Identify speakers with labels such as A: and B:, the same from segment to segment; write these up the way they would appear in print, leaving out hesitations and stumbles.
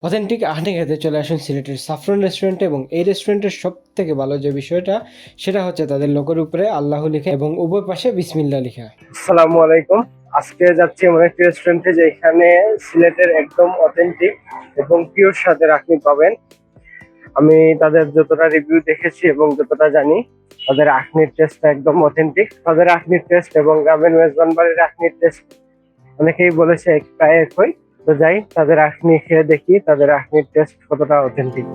A: Authentic আহনি খেতে চলে আসুন সিলেটের সাফরন রেস্টুরেন্টে, এবং এই রেস্টুরেন্টের সব থেকে ভালো যে বিষয়টা সেটা হচ্ছে তাদের লোগোর উপরে আল্লাহ লিখা এবং উভয় পাশে বিসমিল্লাহ লিখা।
B: আসসালামু আলাইকুম। আজকে যাচ্ছি এমন একটি রেস্টুরেন্টে যেখানে সিলেটের একদম অথেন্টিক এবং পিওর স্বাদের আপনি পাবেন। আমি তাদের যতটা রিভিউ দেখেছি এবং যতটা জানি, তাদের আখনির টেস্ট একদম অথেন্টিক। তাদের আখনির টেস্ট এবং গ্রামের মেজবান বাড়ির আখনির টেস্ট অনেকেই বলেছে প্রায় একই। তো যাই, তাদের আখনি খেয়ে দেখি তাদের আখনির টেস্ট কতটা অথেন্টিক।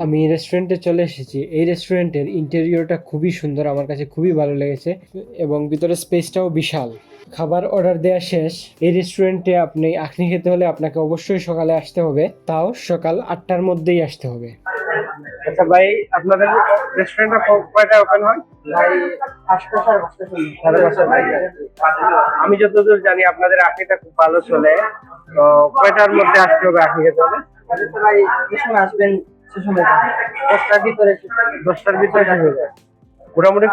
A: আমি রেস্টুরেন্টে চলে এসেছি। এই রেস্টুরেন্টের ইন্টেরিয়রটা খুবই সুন্দর, আমার কাছে খুবই ভালো লেগেছে, এবং ভিতরে স্পেসটাও বিশাল। খাবার অর্ডার দেওয়া শেষ। এই রেস্টুরেন্টে আপনি আখনি খেতে হলে আপনাকে অবশ্যই সকালে আসতে হবে, তাও সকাল 8টার মধ্যেই আসতে হবে।
B: আচ্ছা ভাই, আপনাদের রেস্টুরেন্টটা কয়টা ওপেন হয়? ভাই 5টা, সাড়ে 5টা। আমি যতদূর জানি আপনাদের আখনিটা খুব ভালো চলে। তো কয়টার মধ্যে আসতে হবে আখনি খেতে হলে?
C: ভাই যে সময় আসবেন সে সময় 10টার ভিতরে
B: 10টার ভিতরে শেষ হয়ে যায়। মোটামুটি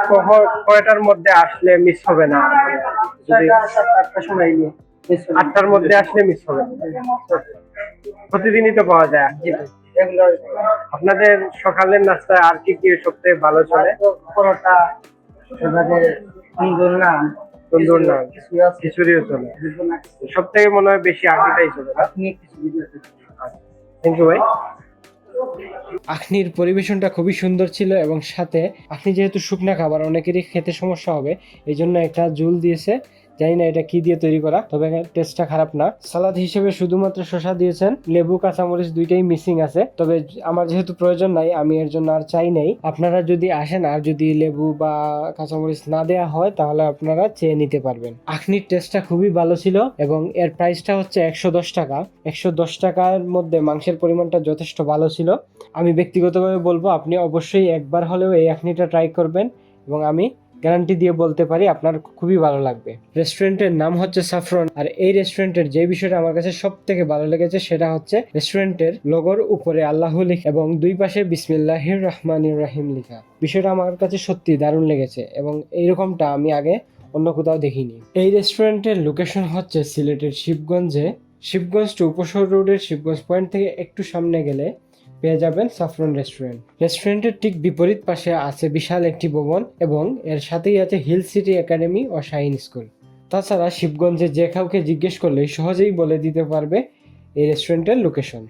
B: কয়টার মধ্যে আসলে মিস হবে না? যদি
C: 7-8টার সময় নিয়ে
B: 8টার মধ্যে আসলে মিস হবে না। প্রতিদিনই তো পাওয়া যায়। আপনাদের সকালের নাস্তায় আর কি কি সবথেকে ভালো চলে?
C: পরোটা, তারপরে তন্দুর নান,
B: তন্দুর নান, খিচুড়িও চলে। সব থেকে মনে হয় বেশি আখনিটাই চলে না?
C: আপনি কিছু ভিডিও
B: থ্যাংক ইউ ভাই।
A: আখনির পরিবেশনটা খুবই সুন্দর ছিল, এবং সাথে আখনি যেহেতু শুকনা খাবার অনেকেরই খেতে সমস্যা হবে, এই জন্য একটা জুল দিয়েছে। জানি না এটা কি দিয়ে তৈরি করা, তবে টেস্টটা খারাপ না। সালাদ হিসেবে শুধুমাত্র শসা দিয়েছেন, লেবু কাঁচামরিচ দুইটাই মিসিং আছে, তবে আমার যেহেতু প্রয়োজন নাই আমি এর জন্য আর চাই নাই। আপনারা যদি আসেন আর যদি লেবু বা কাঁচামরিচ না দেওয়া হয় তাহলে আপনারা চেয়ে নিতে পারবেন। আখনির টেস্টটা খুবই ভালো ছিল, এবং এর প্রাইসটা হচ্ছে 110 টাকা। 110 টাকার মধ্যে মাংসের পরিমাণটা যথেষ্ট ভালো ছিল। আমি ব্যক্তিগতভাবে বলবো আপনি অবশ্যই একবার হলেও এই আখনিটা ট্রাই করবেন, এবং আমি গ্যারান্টি দিয়ে বলতে পারি আপনার খুবই ভালো লাগবে। রেস্টুরেন্টের নাম হচ্ছে সাফরন, আর এই রেস্টুরেন্টের যে বিষয়টা আমার কাছে সব থেকে ভালো লেগেছে সেটা হচ্ছে রেস্টুরেন্টের লোগোর উপরে আল্লাহ লিখা এবং দুই পাশে বিসমিল্লাহির রহমানির রহিম লেখা। বিষয়টা আমার কাছে সত্যি দারুণ লেগেছে, এবং এইরকমটা আমি আগে অন্য কোথাও দেখিনি। এই রেস্টুরেন্টের লোকেশন হচ্ছে সিলেটের শিবগঞ্জ টু উপশহর রোডের শিবগঞ্জ পয়েন্ট থেকে একটু সামনে গেলে পেয়ে যাবেন সাফরন রেস্টুরেন্ট। রেস্টুরেন্টের ঠিক বিপরীত পাশে আছে বিশাল একটি ভবন, এবং এর সাথেই আছে হিল সিটি একাডেমি ও শাহিন স্কুল। তাছাড়া শিবগঞ্জে যে কাউকে জিজ্ঞেস করলেই সহজেই বলে দিতে পারবে এই রেস্টুরেন্টের লোকেশন।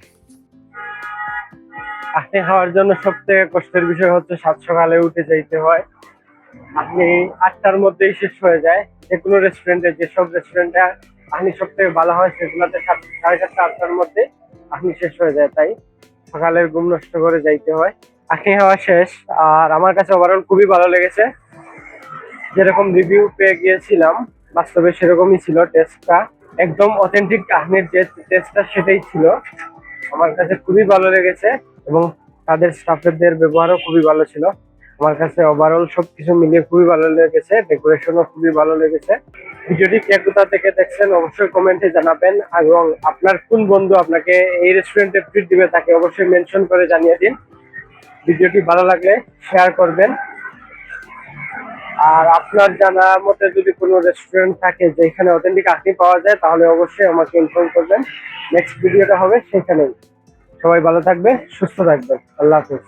B: আখনি খাওয়ার জন্য সব থেকে কষ্টের বিষয় হচ্ছে সাত সকালে উঠে যাইতে হয়। আপনি 8টার মধ্যেই শেষ হয়ে যায়। যে কোনো রেস্টুরেন্টে, যেসব রেস্টুরেন্টে আপনি সব থেকে ভালো হয় সেগুলোতে 7:30, 8টার মধ্যে আপনি শেষ হয়ে যায়। তাই সকালের ঘুম নষ্ট করে যাইতে হয়। আখনি খাওয়া শেষ, আর আমার কাছে ওভারঅল খুবই ভালো লেগেছে। যেরকম রিভিউ পেয়ে গিয়েছিলাম বাস্তবে সেরকমই ছিল। টেস্টটা একদম অথেন্টিক আখনির যে টেস্টটা সেটাই ছিল। আমার কাছে খুবই ভালো লেগেছে, এবং তাদের স্টাফেরদের ব্যবহারও খুবই ভালো ছিল। আমার কাছে ওভারঅল সবকিছু মিলিয়ে খুবই ভালো লেগেছে। ডেকোরেশনও খুবই ভালো লেগেছে। ভিডিওটি কে কোথা থেকে দেখছেন অবশ্যই কমেন্টে জানাবেন, এবং আপনার কোন বন্ধু আপনাকে এই রেস্টুরেন্টে ট্রিট দিবে তাকে অবশ্যই মেনশন করে জানিয়ে দিন। ভিডিওটি ভালো লাগলে শেয়ার করবেন। আর আপনার জানা মতে যদি কোনো রেস্টুরেন্ট থাকে যেখানে অথেন্টিক আখনি পাওয়া যায় তাহলে অবশ্যই আমাকে ইনফর্ম করবেন। নেক্সট ভিডিওটা হবে সেখানেই। সবাই ভালো থাকবে, সুস্থ থাকবেন। আল্লাহ হাফেজ।